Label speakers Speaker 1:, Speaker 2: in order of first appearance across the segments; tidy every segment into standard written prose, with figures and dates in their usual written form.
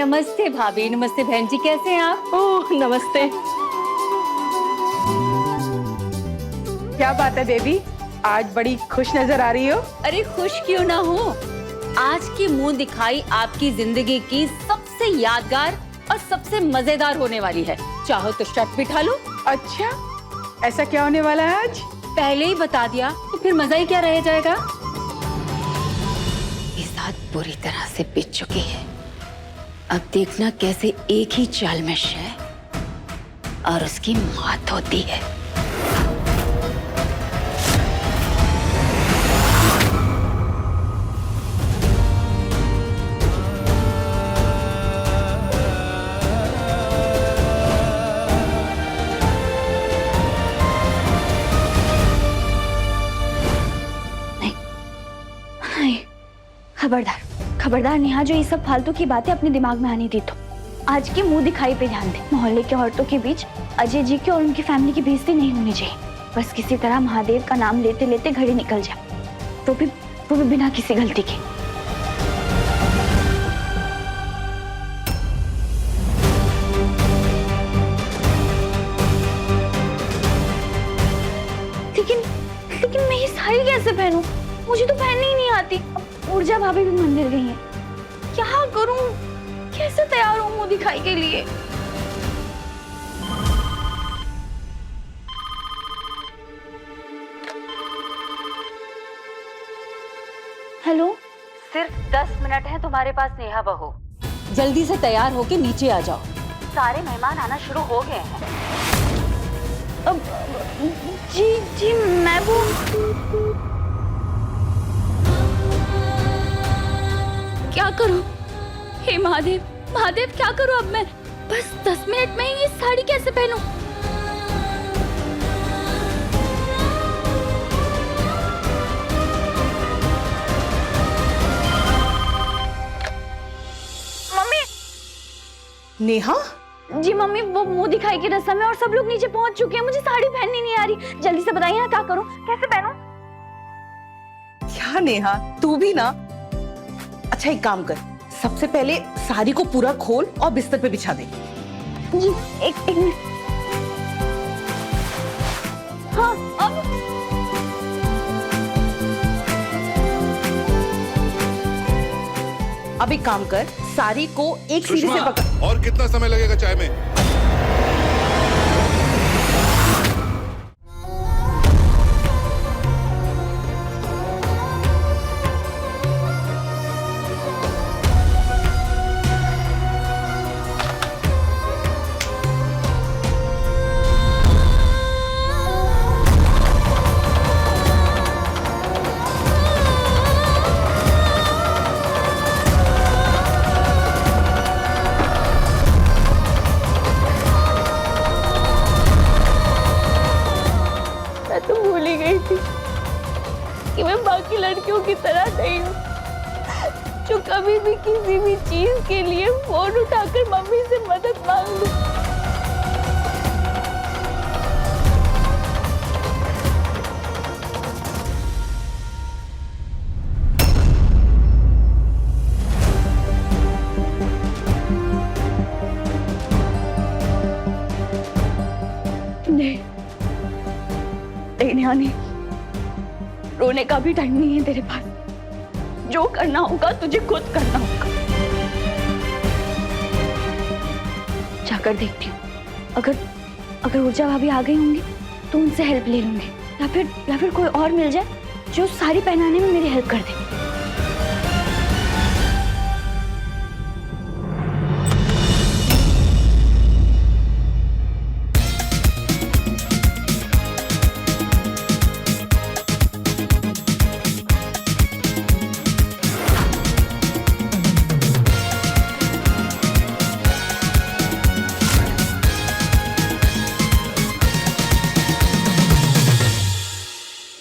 Speaker 1: नमस्ते भाभी, नमस्ते बहन जी, कैसे हैं आप?
Speaker 2: ओह नमस्ते। क्या बात है बेबी, आज बड़ी खुश नजर आ रही हो।
Speaker 1: अरे खुश क्यों ना हो, आज की मुंह दिखाई आपकी जिंदगी की सबसे यादगार और सबसे मजेदार होने वाली है। चाहो तो शर्त बिठा लो।
Speaker 2: अच्छा, ऐसा क्या होने वाला है आज?
Speaker 1: पहले ही बता दिया तो फिर मजा ही क्या रह जाएगा। ये साथ बुरी तरह से पिट चुकी है, अब देखना कैसे एक ही चाल में शह और उसकी मौत होती है।
Speaker 3: नहीं, खबरदार खबरदार नेहा, जो ये सब फालतू की बातें अपने दिमाग में आने दी तो आज की मुंह दिखाई पे ध्यान दे। मोहल्ले के औरतों के बीच अजय जी के और उनकी फैमिली की बेइज्जती नहीं होनी चाहिए। बस किसी तरह महादेव का नाम लेते लेते घड़ी निकल जाए, वो भी बिना किसी गलती के। लेकिन मैं ये साड़ी कैसे पहनूं? मुझे तो पहननी ही नहीं आती। अब ऊर्जा भाभी भी मंदिर गई हैं, क्या करूं? कैसे तैयार हूं मुंह दिखाई के लिए? हेलो,
Speaker 1: सिर्फ 10 मिनट है तुम्हारे पास नेहा बहू, जल्दी से तैयार होके नीचे आ जाओ। सारे मेहमान आना शुरू हो गए हैं।
Speaker 3: अब जी मैं वो क्या करूं? हे महादेव महादेव, क्या करूं अब मैं? बस 10 मिनट में ये साड़ी कैसे पहनूं? मम्मी।
Speaker 2: नेहा,
Speaker 3: जी मम्मी, वो मुंह दिखाई की रस्म है और सब लोग नीचे पहुंच चुके हैं। मुझे साड़ी पहननी नहीं आ रही, जल्दी से बताइए ना, क्या करूं, कैसे पहनूं?
Speaker 2: क्या नेहा, तू भी ना। अच्छा एक काम कर, सबसे पहले साड़ी को पूरा खोल और बिस्तर पे बिछा दे।
Speaker 3: जी एक मिनट। हाँ अब
Speaker 2: एक काम कर, साड़ी को एक सीढ़ी से पकड़।
Speaker 4: और कितना समय लगेगा चाय में?
Speaker 3: कि मैं बाकी लड़कियों की तरह नहीं हूँ जो कभी भी किसी भी चीज के लिए फोन उठाकर मम्मी से मदद मांग लूं। नहीं, रोने का भी टाइम नहीं है तेरे पास। जो करना होगा तुझे खुद करना होगा। जाकर देखती हूँ, अगर ऊर्जा भाभी आ गई होंगी तो उनसे हेल्प ले लूंगी, या फिर कोई और मिल जाए जो साड़ी पहनाने में मेरी हेल्प कर दे।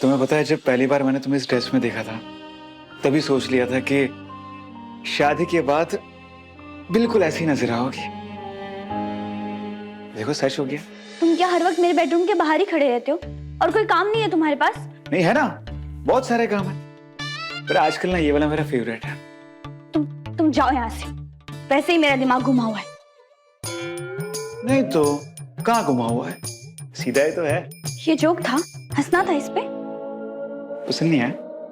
Speaker 5: तुम्हें पता है, जब पहली बार मैंने तुम्हें इस ड्रेस में देखा था तभी सोच लिया था कि शादी के बाद बिल्कुल ऐसी नजर आओगी। देखो सच हो गया।
Speaker 3: तुम क्या हर वक्त मेरे बेडरूम के बाहर ही खड़े रहते हो और कोई काम नहीं है तुम्हारे पास?
Speaker 5: नहीं है ना, बहुत सारे काम है, पर आजकल ना ये वाला मेरा फेवरेट है।
Speaker 3: तुम जाओ यहाँ से, वैसे ही मेरा दिमाग घुमा हुआ है।
Speaker 5: नहीं तो कहाँ घुमा हुआ है? सीधा ही तो है।
Speaker 3: ये जोक था, हंसना था इस पे।
Speaker 5: पसंद नहीं है?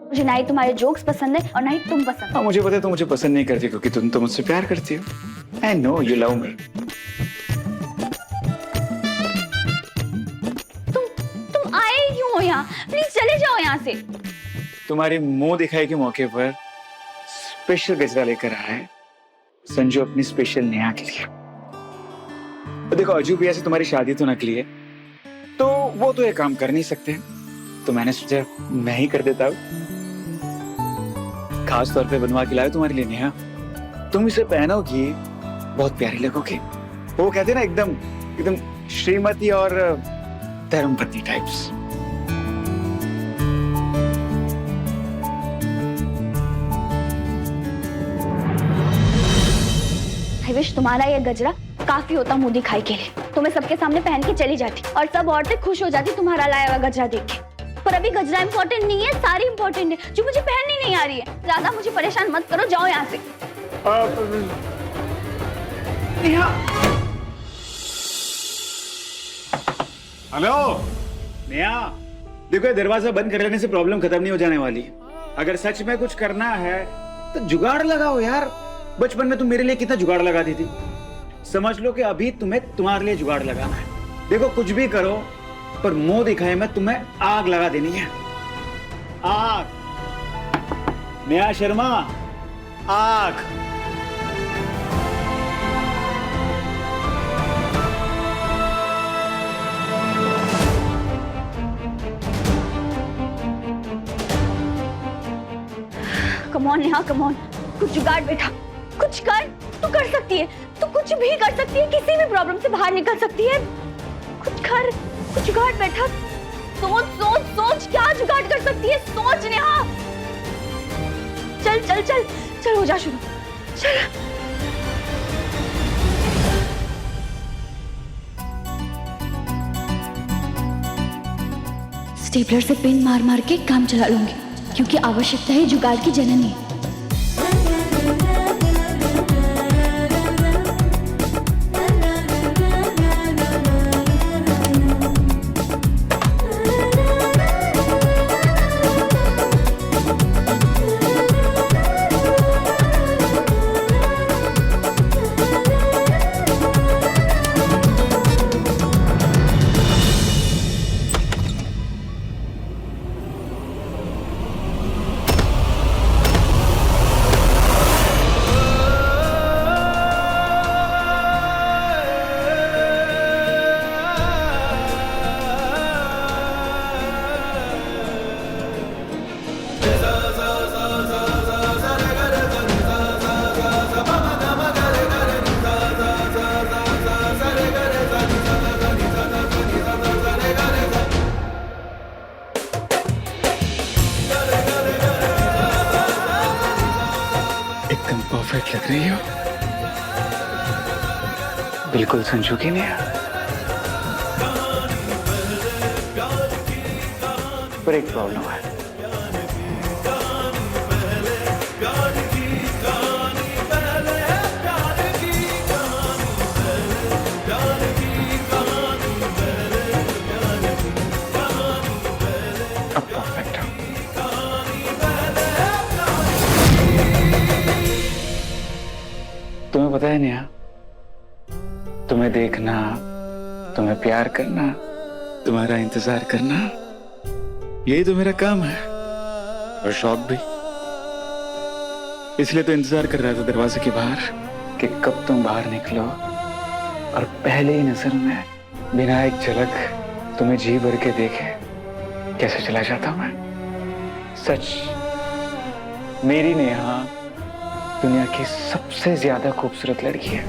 Speaker 3: मुझे ना ही तुम्हारे जोक्स पसंद है और ना ही तुम पसंद।
Speaker 5: हाँ, मुझे पता है तुम मुझे पसंद नहीं करती क्योंकि तुम तो मुझसे प्यार करती हो। I know you love me.
Speaker 3: तुम आए ही क्यों हो यहाँ? प्लीज चले जाओ यहाँ से।
Speaker 5: तुम्हारी मुंह दिखाई के मौके पर स्पेशल गजरा लेकर आया है संजू अपनी स्पेशल नेहा के लिए। तो देखो अजू भैया से तुम्हारी शादी तो नकली है, तो वो तो ये काम कर नहीं सकते, तो मैंने सोचा मैं ही कर देता हूँ। खास तौर पे बनवा के लाया तुम्हारे लिए नेहा। तुम इसे पहनोगी बहुत प्यारी लगोगी। वो कहते हैं ना एकदम एकदम श्रीमती और धर्मपत्नी टाइप्स।
Speaker 3: आई विश तुम्हारा ये गजरा काफी होता मुंह दिखाई के लिए, तो मैं सबके सामने पहन के चली जाती और सब औरतें खुश हो जाती तुम्हारा लाया हुआ गजरा देख के। पर अभी गजरा इंपॉर्टेंट नहीं है, सारी इंपॉर्टेंट है जो मुझे पहननी नहीं आ रही है। ज्यादा मुझे परेशान मत करो, जाओ यहाँ से।
Speaker 5: हेलो नेहा, देखो ये दरवाजा बंद कर लेने से प्रॉब्लम खत्म नहीं हो जाने वाली। अगर सच में कुछ करना है तो जुगाड़ लगाओ यार। बचपन में तुम मेरे लिए कितना जुगाड़ लगाती थी, समझ लो कि अभी तुम्हें तुम्हारे लिए जुगाड़ लगाना है। देखो कुछ भी करो पर मुंह दिखाए में तुम्हें आग लगा देनी है। आग। नेहा शर्मा, आग।
Speaker 3: Come on Neha, come on, कुछ जुगाड़ बेटा, कुछ कर। तू कर सकती है, तू कुछ भी कर सकती है, किसी भी प्रॉब्लम से बाहर निकल सकती है। कुछ कर, कुछ जुगाड़ बेटा। सोच सोच सोच, क्या जुगाड़ कर सकती है, सोच नेहा। चल चल चल चल, हो जा शुरू, चल। स्टेपलर से पेन मार मार के काम चला लूंगी, क्योंकि आवश्यकता है जुगाड़ की जननी।
Speaker 5: एकदम परफेक्ट लग रही हो, बिल्कुल संजू की नेहा। पर एक प्रॉब्लम है। अब परफेक्ट हो। तुम्हें पता है नेहा, तुम्हें देखना, तुम्हें प्यार करना, तुम्हारा इंतजार करना, यही तो मेरा काम है और शौक भी। इसलिए तो इंतजार कर रहा था दरवाजे के बाहर कि कब तुम बाहर निकलो और पहले ही नजर में बिना एक झलक तुम्हें जी भर के देखे कैसे चला जाता मैं। सच, मेरी नेहा दुनिया की सबसे ज्यादा खूबसूरत लड़की है,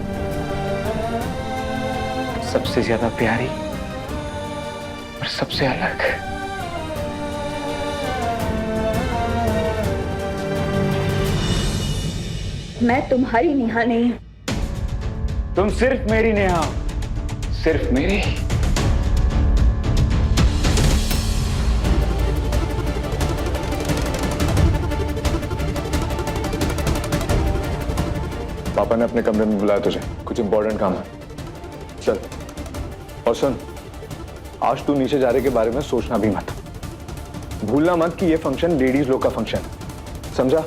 Speaker 5: सबसे ज्यादा प्यारी और सबसे अलग।
Speaker 3: मैं तुम्हारी नेहा नहीं हूं।
Speaker 5: तुम सिर्फ मेरी नेहा, सिर्फ मेरी।
Speaker 4: पापा ने अपने कमरे में बुलाया तुझे, कुछ इंपॉर्टेंट काम है। चल। और सुन, आज तू नीचे जा रहे के बारे में सोचना भी मत। भूलना मत कि ये फंक्शन लेडीज लोग का फंक्शन है, समझा?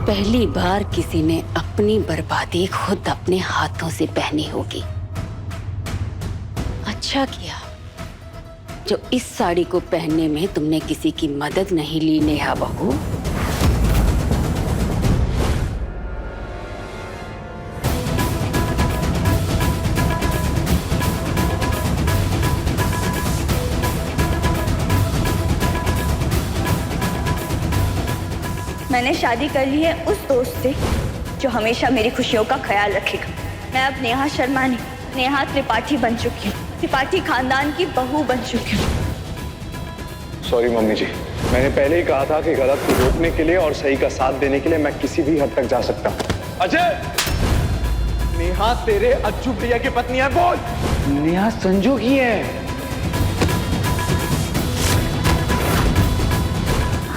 Speaker 1: पहली बार किसी ने अपनी बर्बादी खुद अपने हाथों से पहनी होगी। अच्छा किया जो इस साड़ी को पहनने में तुमने किसी की मदद नहीं ली नेहा बहू।
Speaker 3: मैंने शादी कर ली है उस दोस्त से जो हमेशा मेरी खुशियों का ख्याल रखेगा। मैं अब नेहा शर्मा नहीं, नेहा त्रिपाठी बन चुकी हूँ, त्रिपाठी खानदान की बहू बन चुकी हूँ।
Speaker 4: सॉरी मम्मी जी, मैंने पहले ही कहा था कि गलत को रोकने के लिए और सही का साथ देने के लिए मैं किसी भी हद तक जा सकता हूँ। अजय, नेहा तेरे अज्जू भैया की पत्नी है, बोल।
Speaker 5: नेहा संजू की है।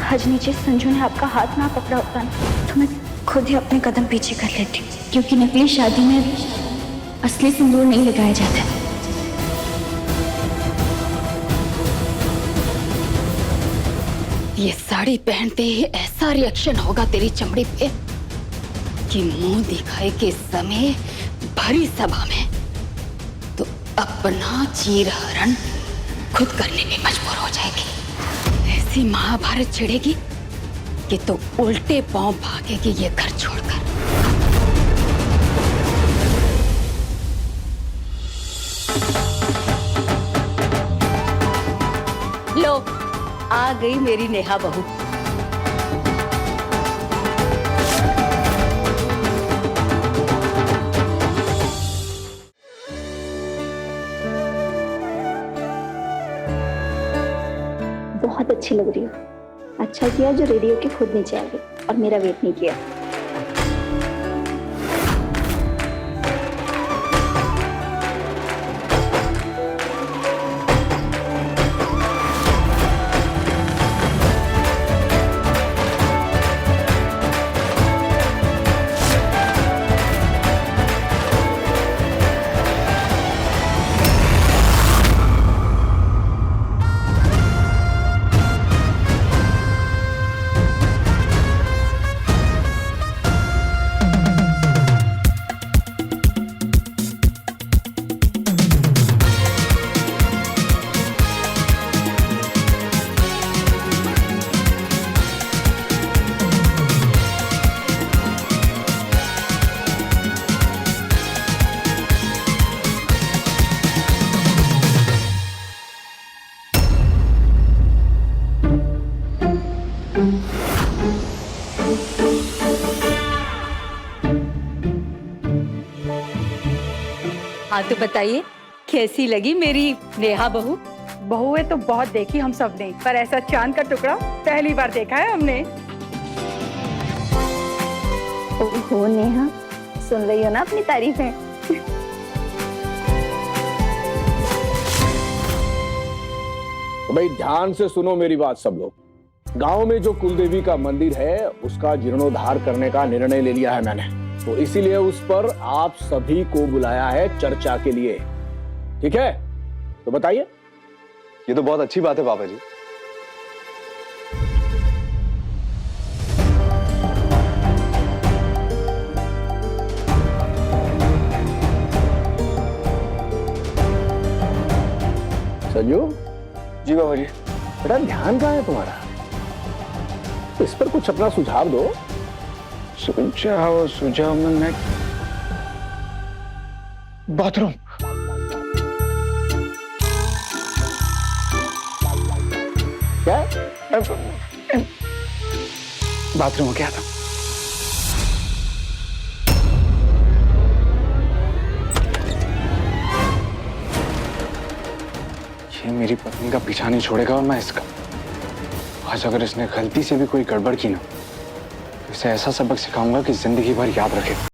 Speaker 3: आज नीचे संजू ने आपका हाथ ना पकड़ा होता ना तो मैं खुद ही अपने कदम पीछे कर लेती, क्योंकि नकली शादी में असली सिंदूर नहीं लगाया जाता।
Speaker 1: ये साड़ी पहनते ही ऐसा रिएक्शन होगा तेरी चमड़ी पे कि मुंह दिखाई के समय भरी सभा में तो अपना चीरहरण खुद करने में मजबूर हो जाएगी। ऐसी महाभारत छिड़ेगी कि तो उल्टे पांव भागेगी ये घर छोड़कर। लो, आ गई मेरी नेहा बहू।
Speaker 3: बहुत अच्छी लग रही हो। अच्छा किया जो रेडियो के खुद नीचे आ गई और मेरा वेट नहीं किया।
Speaker 1: हाँ तो बताइए कैसी लगी मेरी नेहा बहू?
Speaker 6: बहुएं तो बहुत देखी हम सब ने, पर ऐसा चांद का टुकड़ा पहली बार देखा है हमने।
Speaker 3: ओहो नेहा, सुन रही हो ना अपनी तारीफें?
Speaker 7: तो भाई ध्यान से सुनो मेरी बात सब लोग। गांव में जो कुलदेवी का मंदिर है उसका जीर्णोद्धार करने का निर्णय ले लिया है मैंने, तो इसीलिए उस पर आप सभी को बुलाया है चर्चा के लिए। ठीक है, तो बताइए।
Speaker 4: ये तो बहुत अच्छी बात है पापा जी।
Speaker 7: संजू
Speaker 4: जी बाबा जी।
Speaker 7: बेटा ध्यान कहाँ है तुम्हारा? तो इस पर कुछ अपना सुझाव दो।
Speaker 4: सुझाव में बाथरूम।
Speaker 7: क्या?
Speaker 4: बाथरूम में क्या था? ये मेरी पत्नी का पीछा नहीं छोड़ेगा और मैं इसका। आज अगर इसने गलती से भी कोई गड़बड़ की ना, तो इसे ऐसा सबक सिखाऊंगा कि जिंदगी भर याद रखे।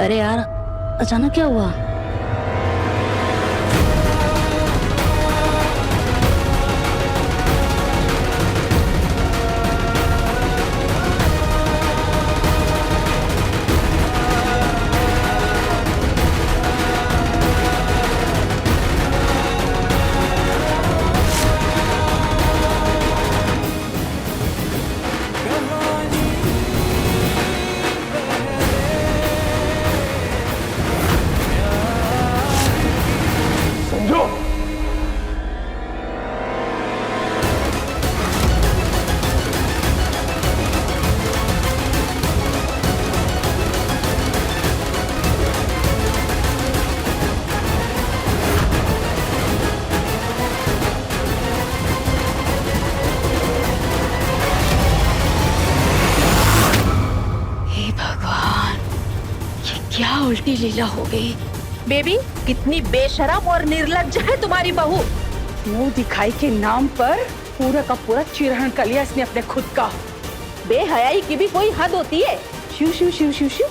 Speaker 8: अरे यार, अचानक क्या हुआ?
Speaker 1: हे भगवान, ये क्या उल्टी लीला हो गई।
Speaker 9: बेबी, कितनी बेशरम और निर्लज्ज है तुम्हारी बहू।
Speaker 6: मुंह दिखाई के नाम पर पूरा का पूरा चिरहरण कर लिया इसने अपने खुद का।
Speaker 9: बेहयाई की भी कोई हद होती है।
Speaker 6: शिव शिव शिव शिव शिव।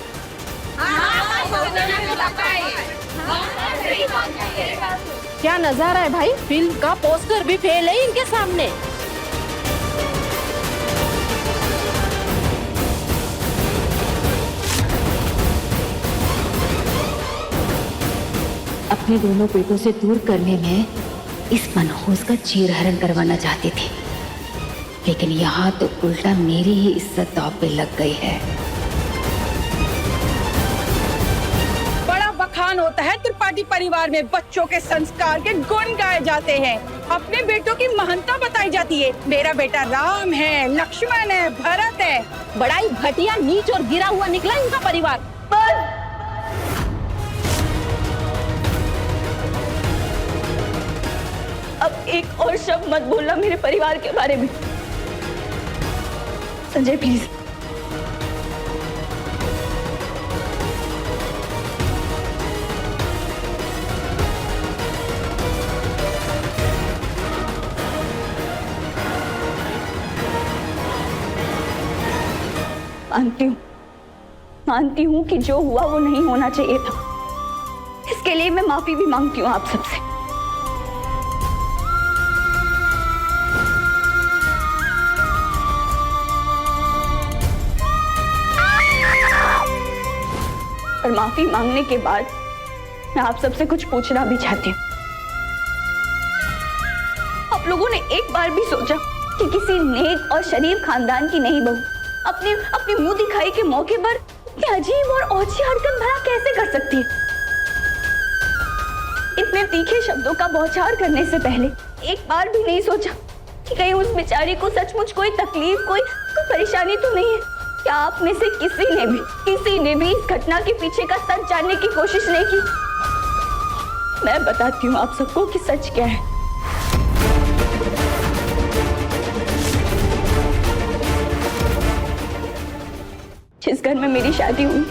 Speaker 9: क्या नजारा है भाई, फिल्म का पोस्टर भी फेल है इनके सामने।
Speaker 1: अपने दोनों बेटों से दूर करने में इस मनहूस का चीरहरण करवाना चाहती थी, लेकिन यहाँ तो उल्टा मेरी ही इज्जत दांव पे लग गई है।
Speaker 6: बड़ा बखान होता है त्रिपाठी परिवार में, बच्चों के संस्कार के गुण गाए जाते हैं, अपने बेटों की महानता बताई जाती है। मेरा बेटा राम है, लक्ष्मण है, भरत है।
Speaker 9: बड़ा ही घटिया, नीच और गिरा हुआ निकला इनका परिवार।
Speaker 3: अब एक और शब्द मत बोलना मेरे परिवार के बारे में। संजय प्लीज। मानती हूँ कि जो हुआ वो नहीं होना चाहिए था। इसके लिए मैं माफी भी मांगती हूँ आप सबसे। और माफी मांगने के बाद मैं आप सबसे कुछ पूछना भी चाहती हूँ। आप लोगों ने एक बार भी सोचा कि किसी नेक और शरीफ खानदान की नई बहू अपनी मुंह दिखाई के मौके पर ये अजीब और ओछी हरकत भला कैसे कर सकती है? इतने तीखे शब्दों का बौछार करने से पहले एक बार भी नहीं सोचा कि कहीं उस बेचारी को सचमुच कोई तकलीफ, कोई परेशानी तो नहीं है? क्या आप में से किसी ने भी इस घटना के पीछे का सच जानने की कोशिश नहीं की? मैं बताती हूँ आप सबको कि सच क्या है। जिस घर में मेरी शादी हुई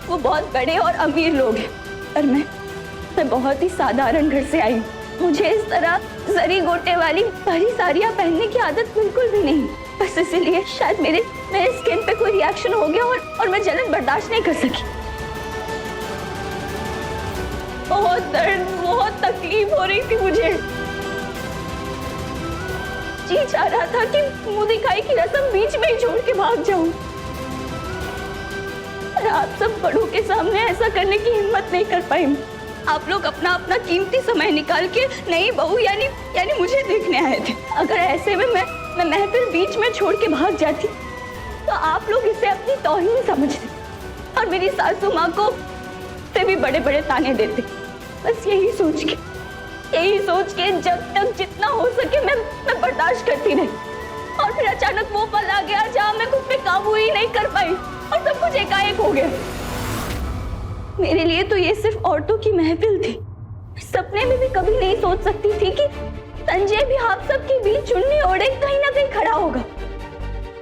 Speaker 3: वो बहुत बड़े और अमीर लोग हैं, पर मैं बहुत ही साधारण घर से आई हूँ। मुझे इस तरह जरी गोटे वाली भारी साड़ियाँ पहनने की आदत बिल्कुल भी नहीं। बस इसीलिए शायद मेरे स्किन पे कोई रिएक्शन हो गया और मैं जलन बर्दाश्त नहीं कर सकी। बहुत दर्द, बहुत तकलीफ हो रही थी मुझे। जी चाह रहा था कि मुंह दिखाई की रस्म बीच में ही छोड़ के भाग जाऊं। पर आप सब बड़ों के सामने ऐसा करने की हिम्मत नहीं कर पाई। आप लोग अपना कीमती समय निकाल के नई बहू यानी मुझे देखने आए थे। अगर ऐसे में मैं महफिल बीच में छोड़ के भाग जाती तो आप लोग इसे अपनी तौहीन समझते और मेरी सासू माँ को से भी बड़े बड़े ताने देते। बस यही सोच के जब तक जितना हो सके मैं बर्दाश्त करती रही। और फिर अचानक वो पल आ गया जहाँ मैं खुद पे काबू ही नहीं कर पाई और सब कुछ एकाएक हो गया। मेरे लिए तो ये सिर्फ औरतों की महफिल थी। सपने में भी कभी नहीं सोच सकती थी कि संजय भी आप सबके बीच चुन्नी ओढ़े कहीं ना कहीं खड़ा होगा।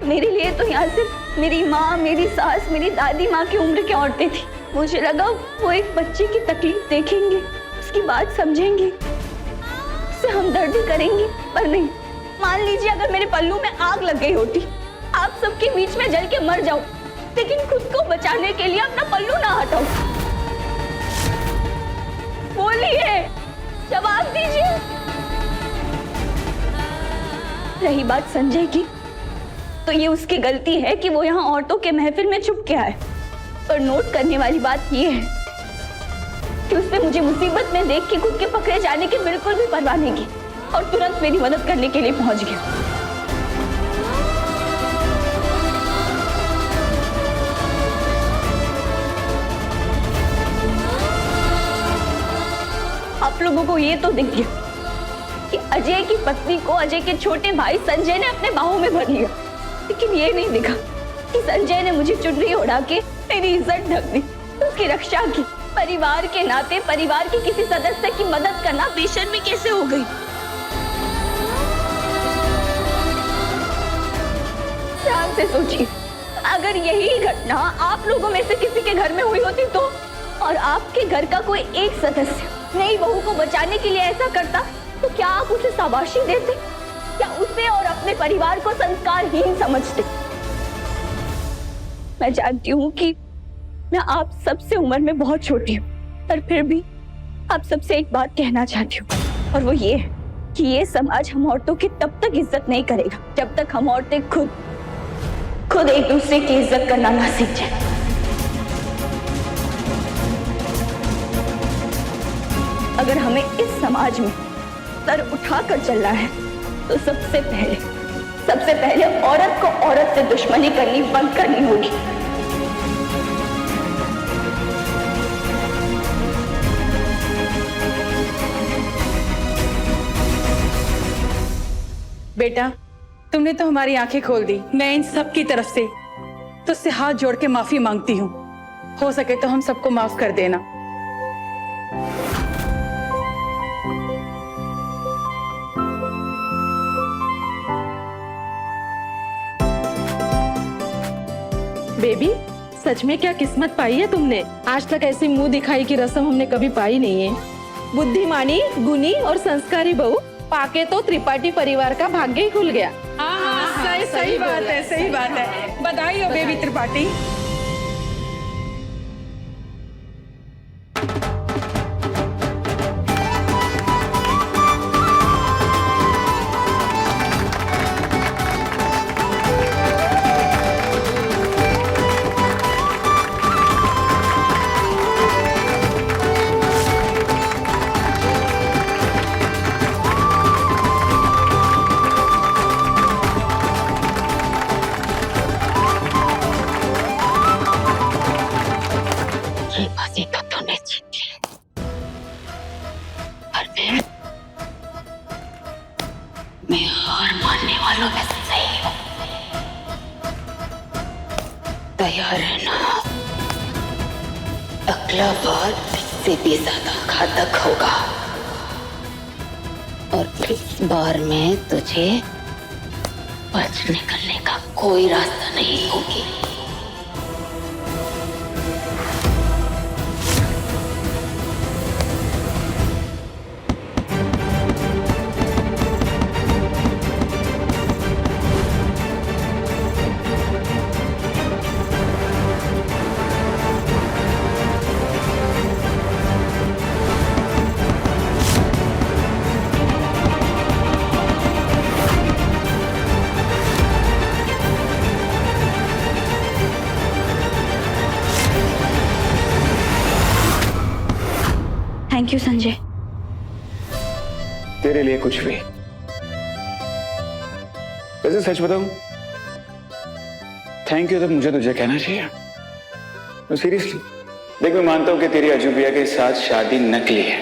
Speaker 3: मेरे लिए तो यहाँ सिर्फ मेरी माँ, मेरी सास, मेरी दादी माँ की उम्र की औरतें थी। मुझे लगा वो एक बच्चे की तकलीफ देखेंगे, उसकी बात समझेंगे, उससे हमदर्दी करेंगी। पर नहीं, मान लीजिए अगर मेरे पल्लू में आग लग गई होती, आप सबके बीच में जल के मर जाऊं, लेकिन खुद को बचाने के लिए अपना पल्लू ना हटाऊं। बोलिए, जवाब दीजिए। रही बात संजय की, तो ये उसकी गलती है कि वो यहाँ औरतों के महफिल में छुप के आए। और नोट करने वाली बात ये है कि उसने मुझे मुसीबत में देख के खुद के पकड़े जाने की बिल्कुल भी परवाह नहीं की और तुरंत मेरी मदद करने के लिए पहुंच गया। आप लोगों को ये तो दिख गया कि अजय की पत्नी को अजय के छोटे भाई संजय ने अपने बाहों में भर लिया, लेकिन ये नहीं दिखा कि संजय ने मुझे चुनरी उड़ा के मेरी इज्जत ढक दी, उसकी रक्षा की। परिवार के नाते परिवार के किसी सदस्य की मदद करना बेशर्मी कैसे हो गई? ध्यान से सोचिए, अगर यही घटना आप लोगों में से किसी के घर में हुई होती तो, और आपके घर का कोई एक सदस्य नई बहू को बचाने के लिए ऐसा करता, तो क्या आप उसे शाबाशी देते या उसे और अपने परिवार को संस्कारहीन समझते? मैं जानती हूँ कि मैं आप सबसे उम्र में बहुत छोटी हूँ, पर फिर भी आप सबसे एक बात कहना चाहती हूँ, और वो ये है कि ये समाज हम औरतों की तब तक इज्जत नहीं करेगा जब तक हम औरतें खुद एक दूसरे की इज्जत करना ना सीख जाए। अगर हमें इस समाज में सर उठाकर चलना है तो सबसे पहले औरत को औरत से दुश्मनी करनी बंद करनी होगी।
Speaker 6: बेटा, तुमने तो हमारी आंखें खोल दी। मैं इन सब की तरफ से तुझसे हाथ जोड़ के माफी मांगती हूँ। हो सके तो हम सबको माफ कर देना।
Speaker 9: बेबी, सच में क्या किस्मत पाई है तुमने। आज तक ऐसी मुंह दिखाई की रस्म हमने कभी पाई नहीं है। बुद्धिमानी, गुणी और संस्कारी बहू पाके तो त्रिपाठी परिवार का भाग्य ही खुल गया।
Speaker 6: हाँ, सही बात है, सही बात है। बधाई हो बेबी त्रिपाठी।
Speaker 1: मैं हार मानने वालों में से नहीं हूं। तैयार रहना, अगला बार इससे भी ज्यादा घातक होगा और इस बार में तुझे बच निकलने का कोई रास्ता नहीं होगी।
Speaker 3: Thank you Sanjay.
Speaker 5: तेरे लिए कुछ भी। वैसे सच बताऊं, थैंक यू तो मुझे तुझे कहना चाहिए। तो सीरियसली देख, मैं मानता हूं कि तेरी अजूबिया के साथ शादी नकली है,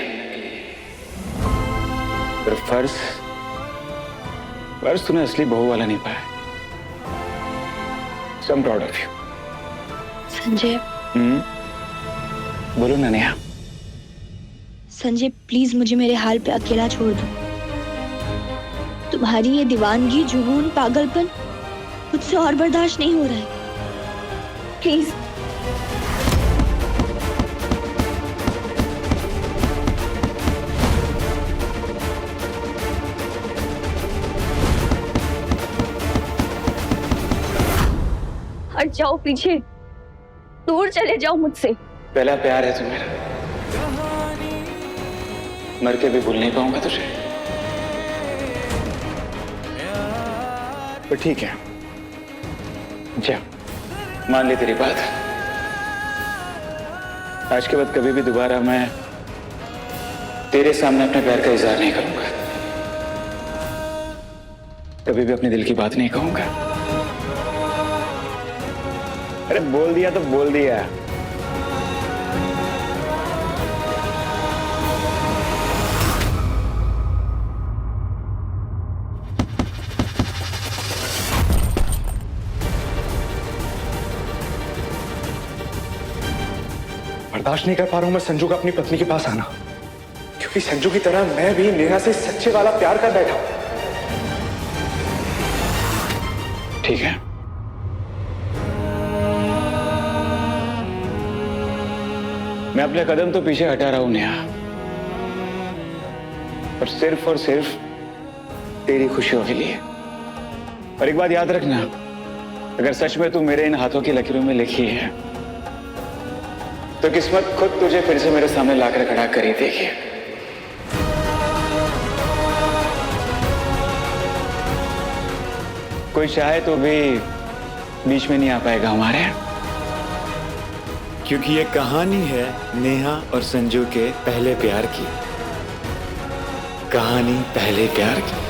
Speaker 5: पर फर्ज तूने असली बहू वाला नहीं पाया। So I'm proud of you.
Speaker 3: Sanjay.
Speaker 5: बोलो ना नेहा।
Speaker 3: संजय प्लीज मुझे मेरे हाल पे अकेला छोड़ दो। तुम्हारी ये दीवानगी, जुनून, पागलपन मुझसे और बर्दाश्त नहीं हो रहा है। प्लीज। हट जाओ पीछे, दूर चले जाओ मुझसे।
Speaker 5: पहला प्यार है तुम्हारा, मर के भी भूल नहीं पाऊंगा तुझे। पर ठीक है, जा मान ली तेरी बात। आज के बाद कभी भी दोबारा मैं तेरे सामने अपने प्यार का इजहार नहीं करूंगा, कभी भी अपने दिल की बात नहीं कहूंगा। अरे बोल दिया तो बोल दिया।
Speaker 4: बर्दाश्त नहीं कर पा रहा हूं मैं संजू का अपनी पत्नी के पास आना, क्योंकि संजू की तरह मैं भी नेहा से सच्चे वाला प्यार कर बैठा हूं।
Speaker 5: ठीक है, मैं अपने कदम तो पीछे हटा रहा हूं नेहा, और सिर्फ तेरी खुशियों के लिए। और एक बात याद रखना, अगर सच में तू मेरे इन हाथों की लकीरों में लिखी है तो किस्मत खुद तुझे फिर से मेरे सामने लाकर खड़ा कर ही देगी। कोई चाहे तो भी बीच में नहीं आ पाएगा हमारे,
Speaker 10: क्योंकि ये कहानी है नेहा और संजू के पहले प्यार की। कहानी पहले प्यार की।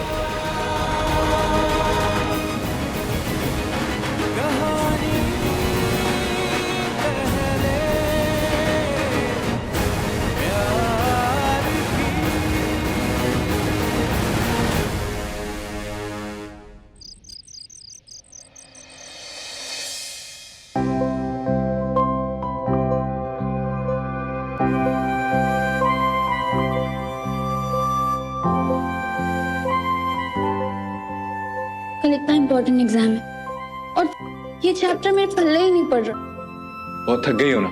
Speaker 3: कल इतना इम्पोर्टेंट एग्जाम है और ये चैप्टर मेरे पल्ले ही नहीं पड़ रहा।
Speaker 4: बहुत थक गई हो ना?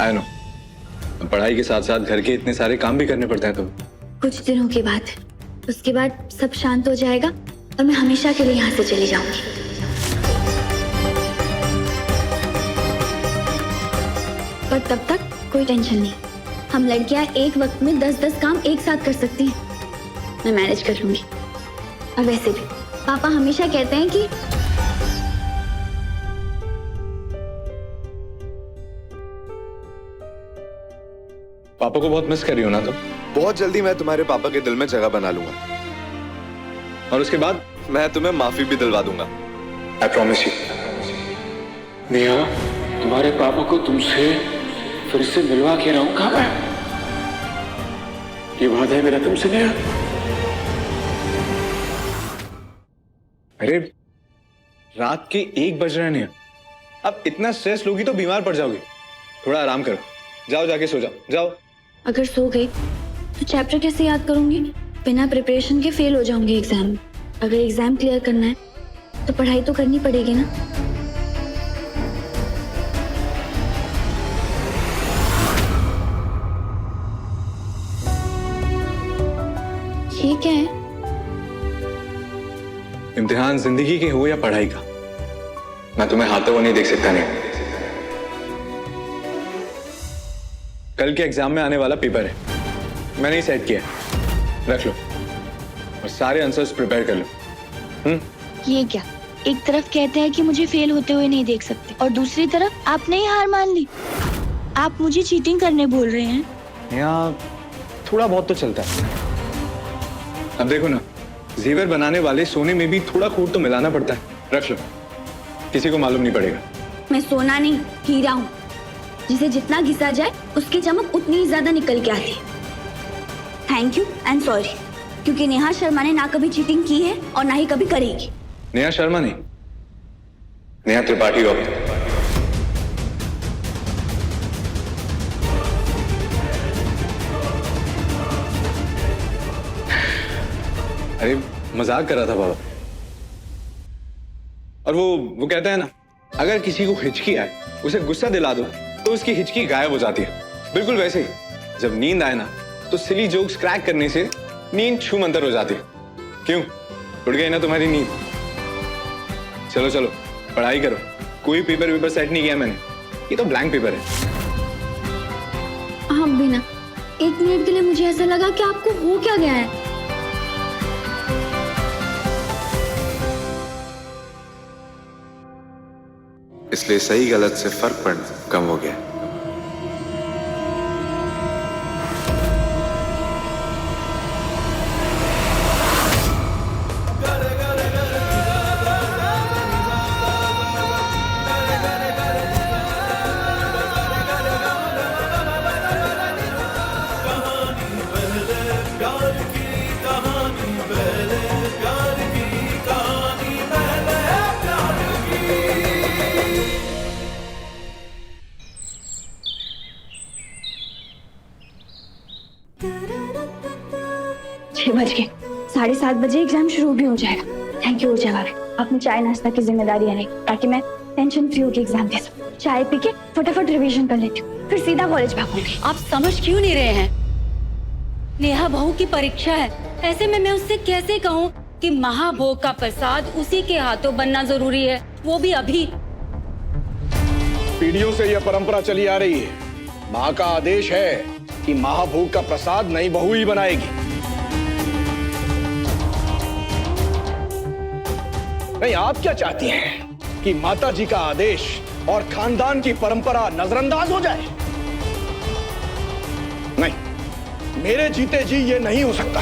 Speaker 4: आई नो, पढ़ाई के साथ साथ घर के इतने सारे काम भी करने पड़ते हैं तुम्हें।
Speaker 3: कुछ दिनों की बात है, उसके बाद सब शांत हो जाएगा और मैं हमेशा के लिए यहाँ से चली जाऊंगी। और तब तक कोई टेंशन नहीं, हम लड़कियां एक वक्त में 10-10 काम एक साथ कर सकती हैं। मैं मैनेज कर लूंगी। और वैसे भी पापा हमेशा कहते हैं कि
Speaker 4: पापा को बहुत मिस कर रही हो ना तुम?
Speaker 11: बहुत जल्दी मैं तुम्हारे पापा के दिल में जगह बना लूंगा,
Speaker 4: और उसके बाद
Speaker 11: मैं तुम्हें माफी भी दिलवा दूंगा।
Speaker 4: I promise you.
Speaker 5: नेहा, तुम्हारे पापा को तुमसे फिर से मिलवा के रहूंगा मैं, ये वादा है मेरा तुमसे नेहा।
Speaker 4: अरे रात के 1 बज रहे हैं, अब इतना स्ट्रेस लोगी तो बीमार पड़ जाओगी। थोड़ा आराम करो, जाओ जाके सो जाओ, जाओ।
Speaker 3: अगर सो गई तो चैप्टर कैसे याद करूंगी? बिना प्रिपरेशन के फेल हो जाऊंगी एग्जाम में। अगर एग्जाम क्लियर करना है तो पढ़ाई तो करनी पड़ेगी ना। ये क्या है?
Speaker 4: इम्तिहान जिंदगी के हो या पढ़ाई का, मैं तुम्हें हाथों को नहीं देख सकता। नहीं, कल के एग्जाम में आने वाला पेपर है, मैंने ही सेट किया, रख लो और सारे आंसर्स प्रिपेयर कर लो।
Speaker 3: ये क्या? एक तरफ कहते हैं कि मुझे फेल होते हुए नहीं देख सकते और दूसरी तरफ आपने ही हार मान ली। आप मुझे चीटिंग करने बोल रहे हैं?
Speaker 4: यहाँ थोड़ा बहुत तो चलता है। अब देखो ना, जेवर बनाने वाले सोने में भी थोड़ा खोट तो मिलाना पड़ता है। रख लो, किसी को मालूम नहीं पड़ेगा।
Speaker 3: मैं सोना नहीं, हीरा हूँ, जिसे जितना घिसा जाए उसकी चमक उतनी ही ज्यादा निकल के आती है। थैंक यू एंड सॉरी, क्योंकि नेहा शर्मा ने ना कभी चीटिंग की है और ना ही कभी करेगी।
Speaker 4: नेहा शर्मा नहीं, नेहा त्रिपाठी हो। अरे मजाक कर रहा था बाबा। और वो कहता है ना, अगर किसी को हिचकी आए उसे गुस्सा दिला दो तो उसकी हिचकी गायब हो जाती है। बिल्कुल वैसे ही जब नींद आए ना तो सिली जोक्स क्रैक करने से नींद छू मंतर हो जाती है। क्यों, उड़ गई ना तुम्हारी नींद? चलो चलो पढ़ाई करो। कोई पेपर सेट नहीं किया मैंने, ये तो ब्लैंक पेपर है।
Speaker 3: हम भी ना
Speaker 8: एक मिनट के लिए मुझे ऐसा लगा कि आपको हो क्या गया है।
Speaker 11: इसलिए सही गलत से फर्क पड़ना कम हो गया।
Speaker 3: बज गए, 7:30 बजे एग्जाम शुरू भी हो जाएगा। थैंक यू ऊर्जा भाभी, आपने चाय नाश्ता की जिम्मेदारी है ताकि मैं टेंशन फ्री होकर एग्जाम दे सकूं। चाय पी के फटाफट रिवीजन कर लेती हूँ, फिर सीधा कॉलेज भागूंगी।
Speaker 1: आप समझ क्यों नहीं रहे हैं? नेहा बहू की परीक्षा है, ऐसे में मैं उससे कैसे कहूँ कि महाभोग का प्रसाद उसी के हाथों बनना जरूरी है, वो भी अभी।
Speaker 7: पीढ़ियों से यह परंपरा चली आ रही है। माँ का आदेश है कि महाभोग का प्रसाद नई बहू ही बनाएगी। नहीं, आप क्या चाहती हैं कि माता जी का आदेश और खानदान की परंपरा नजरअंदाज हो जाए? नहीं, मेरे जीते जी ये नहीं हो सकता।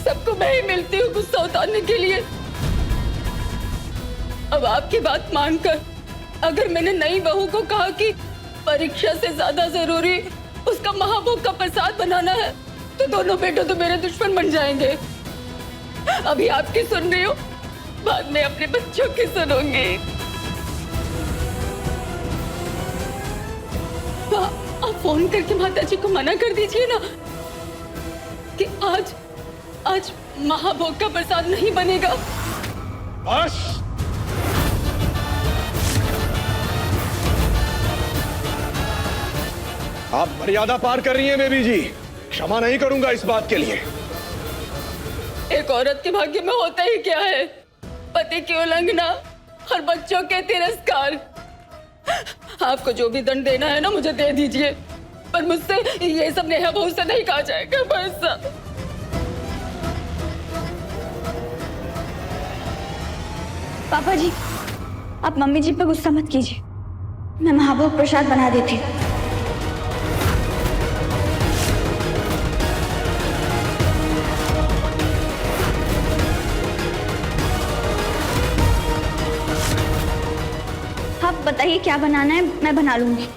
Speaker 1: सबको मैं ही मिलती हूँ गुस्सा उतारने के लिए। अब आपकी बात मानकर अगर मैंने नई बहू को कहा कि परीक्षा से ज्यादा जरूरी उसका महाभोग का प्रसाद बनाना है, तो दोनों बेटों तो मेरे दुश्मन बन जाएंगे। अभी आपकी सुन रही हूँ, बाद में अपने बच्चों की सुनूंगी। आप फोन करके माता जी को मना कर दीजिए ना कि आज महाभोग का प्रसाद नहीं बनेगा।
Speaker 7: बस, आप मर्यादा पार कर रही हैं बेबी जी। क्षमा नहीं करूंगा इस बात के लिए।
Speaker 1: एक औरत के भाग्य में होता ही क्या है? पति की उल्लंघना और बच्चों के तिरस्कार। आपको जो भी दंड देना है ना, मुझे दे दीजिए, पर मुझसे ये सब नेहा बहू से नहीं कहा जाएगा। बस
Speaker 3: पापा जी, आप मम्मी जी पे गुस्सा मत कीजिए, मैं महाभोग प्रसाद बना देती हूँ। आप बताइए क्या बनाना है, मैं बना लूंगी।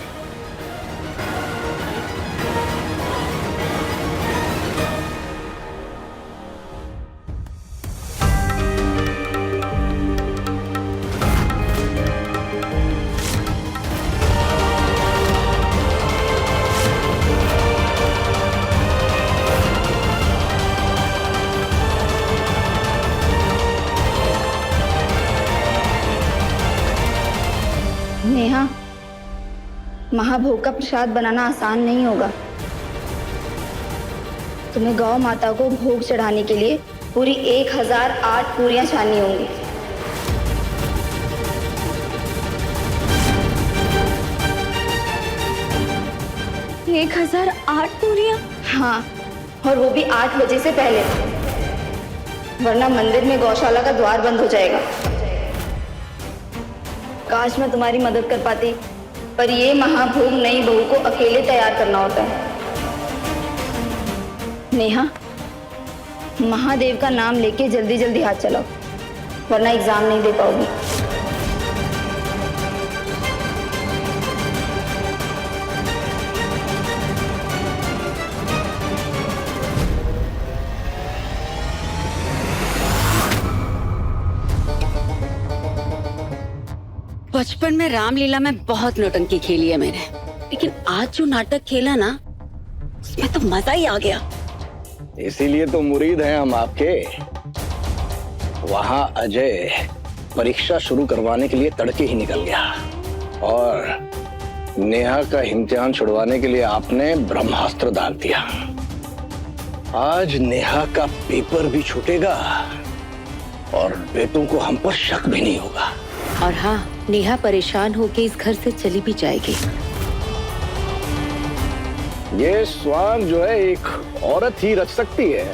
Speaker 8: नेहा, महाभोग का प्रसाद बनाना आसान नहीं होगा। तुम्हें गौ माता को भोग चढ़ाने के लिए पूरी 1008 पूरियां छाननी होंगी।
Speaker 3: ये 1008 पूरियां?
Speaker 8: हाँ, और वो भी 8 बजे से पहले, वरना मंदिर में गौशाला का द्वार बंद हो जाएगा। काश मैं तुम्हारी मदद कर पाती, पर ये महाभोग नई बहू को अकेले तैयार करना होता है। नेहा, महादेव का नाम लेके जल्दी जल्दी हाथ चलाओ, वरना एग्जाम नहीं दे पाओगी।
Speaker 1: बचपन में रामलीला में बहुत नौटंकी खेली है मैंने, लेकिन आज जो नाटक खेला ना, उसमें तो मजा ही आ गया।
Speaker 7: इसीलिए तो मुरीद हैं हम आपके। वहां अजय परीक्षा शुरू करवाने के लिए तड़के ही निकल गया, और नेहा का इम्तिहान छुड़वाने के लिए आपने ब्रह्मास्त्र डाल दिया। आज नेहा का पेपर भी छूटेगा और बेटों को हम पर शक भी नहीं होगा।
Speaker 12: और हाँ, नेहा परेशान होके इस घर से चली भी जाएगी।
Speaker 7: ये स्वांग जो है एक औरत ही रच सकती है।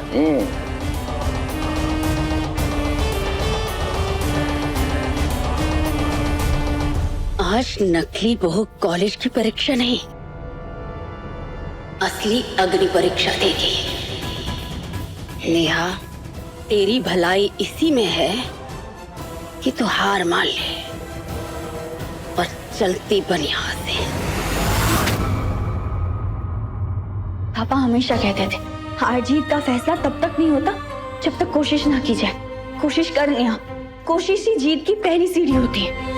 Speaker 1: आज नकली बहू कॉलेज की परीक्षा नहीं, असली अग्नि परीक्षा देगी। नेहा, तेरी भलाई इसी में है कि तू हार मान ले और चलती बन यहाँ से।
Speaker 3: पापा हमेशा कहते थे हार जीत का फैसला तब तक नहीं होता जब तक कोशिश ना की जाए। कोशिश कर नेहा, कोशिश ही जीत की पहली सीढ़ी होती है।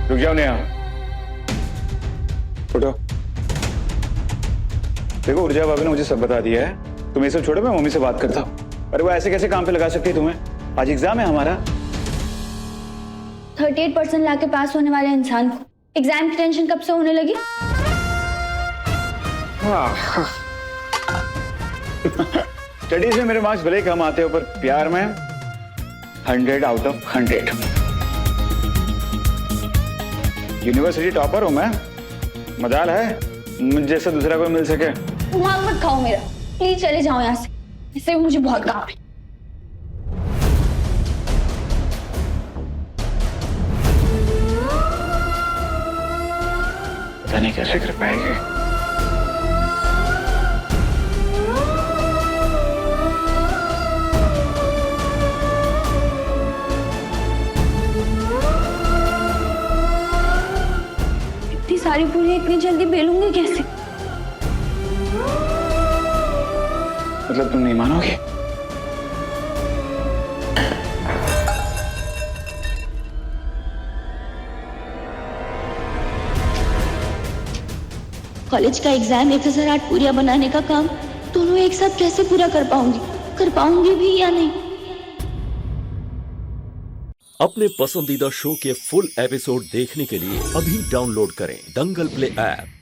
Speaker 5: रुक जाओ नेहा, उठो। देखो ऊर्जा भाभी ने मुझे सब बता दिया है, तुम ये सब छोड़ो, मैं मम्मी से बात करता हूँ। अरे वो ऐसे कैसे काम पे लगा सकती है तुम्हें? आज एग्जाम है हमारा।
Speaker 3: 38% लाके पास होने वाले इंसान को एग्जाम की टेंशन कब से होने लगी?
Speaker 5: स्टडीज में मेरे मार्क्स भले कम आते हो, पर प्यार में 100 आउट ऑफ 100। यूनिवर्सिटी टॉपर हूं मैं, मजाल है मुझ जैसा दूसरा कोई मिल सके।
Speaker 3: दिमाग मत खाओ मेरा, प्लीज चले जाओ यहाँ से, इससे भी मुझे बहुत काम है।
Speaker 5: पता नहीं कैसे कर पाएगी।
Speaker 3: सारी पूरी इतनी जल्दी बेलूंगी कैसे?
Speaker 5: मतलब तुम नहीं मानोगे?
Speaker 3: कॉलेज का एग्जाम 1008 पूरियां बनाने का काम दोनों एक साथ कैसे पूरा कर पाऊंगी भी या नहीं?
Speaker 13: अपने पसंदीदा शो के फुल एपिसोड देखने के लिए अभी डाउनलोड करें दंगल प्ले ऐप।